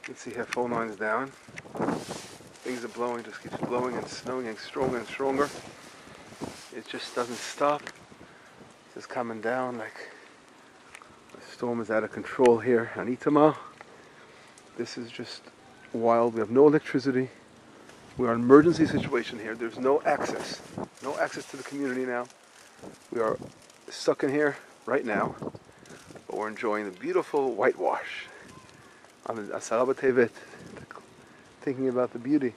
You can see how phone line's down. Things are blowing, just keeps blowing and snowing and stronger and stronger. It just doesn't stop. It's just coming down like the storm is out of control here on Itamar. This is just wild. We have no electricity. We are in an emergency situation here. There's no access to the community now. We are stuck in here right now, but we're enjoying the beautiful whitewash on the Asaraba Tevet, thinking about the beauty.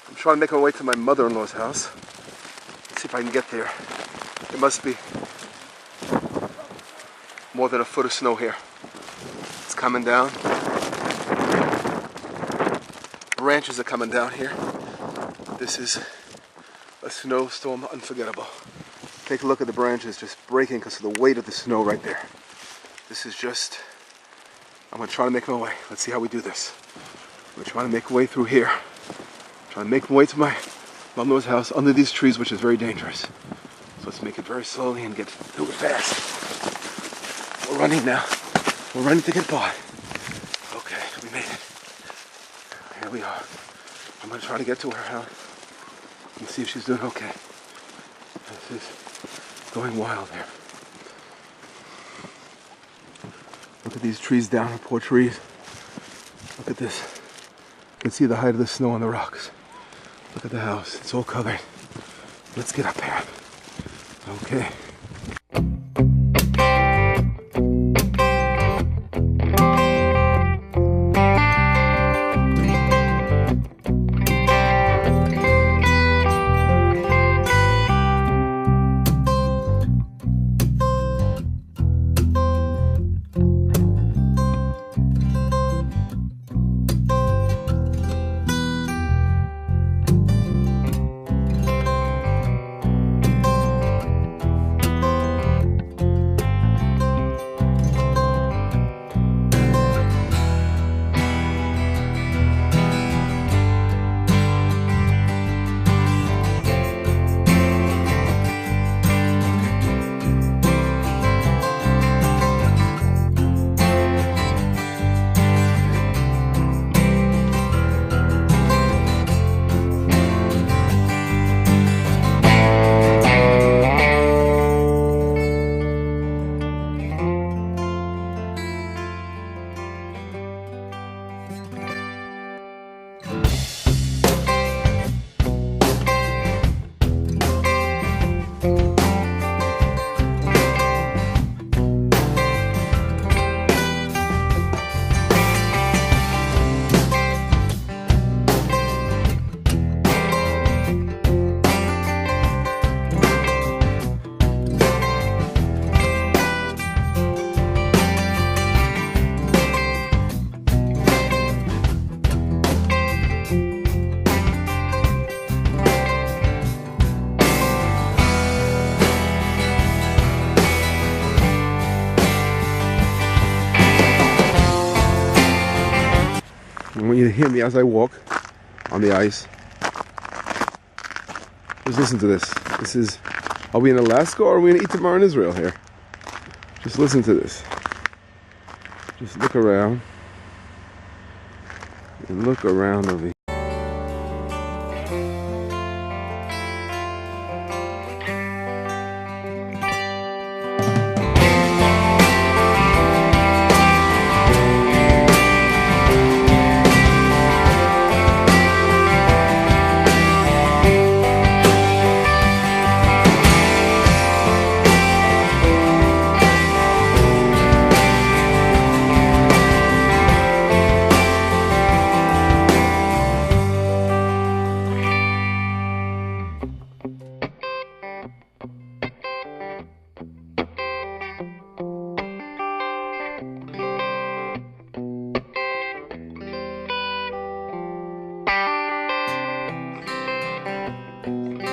I'm trying to make my way to my mother-in-law's house. Let's see if I can get there. There must be more than a foot of snow here. It's coming down. Branches are coming down here. This is a snowstorm unforgettable. Take a look at the branches just breaking because of the weight of the snow right there. This is just, I'm going to try to make my way. Let's see how we do this. We're trying to make a way through here. Trying to make my way to my mother-in-law's house under these trees, which is very dangerous. So let's make it very slowly and get through it fast. We're running now. We're running to get by. Okay, we made it. Here we are. I'm going to try to get to her house and see if she's doing okay. This is going wild here. Look at these trees down, the poor trees. Look at this. You can see the height of the snow on the rocks. Look at the house, it's all covered. Let's get up here. Okay. I want you to hear me as I walk on the ice. Just listen to this. This is, are we in Alaska or are we in Itamar in Israel here? Just listen to this. Just look around. And look around over here. you.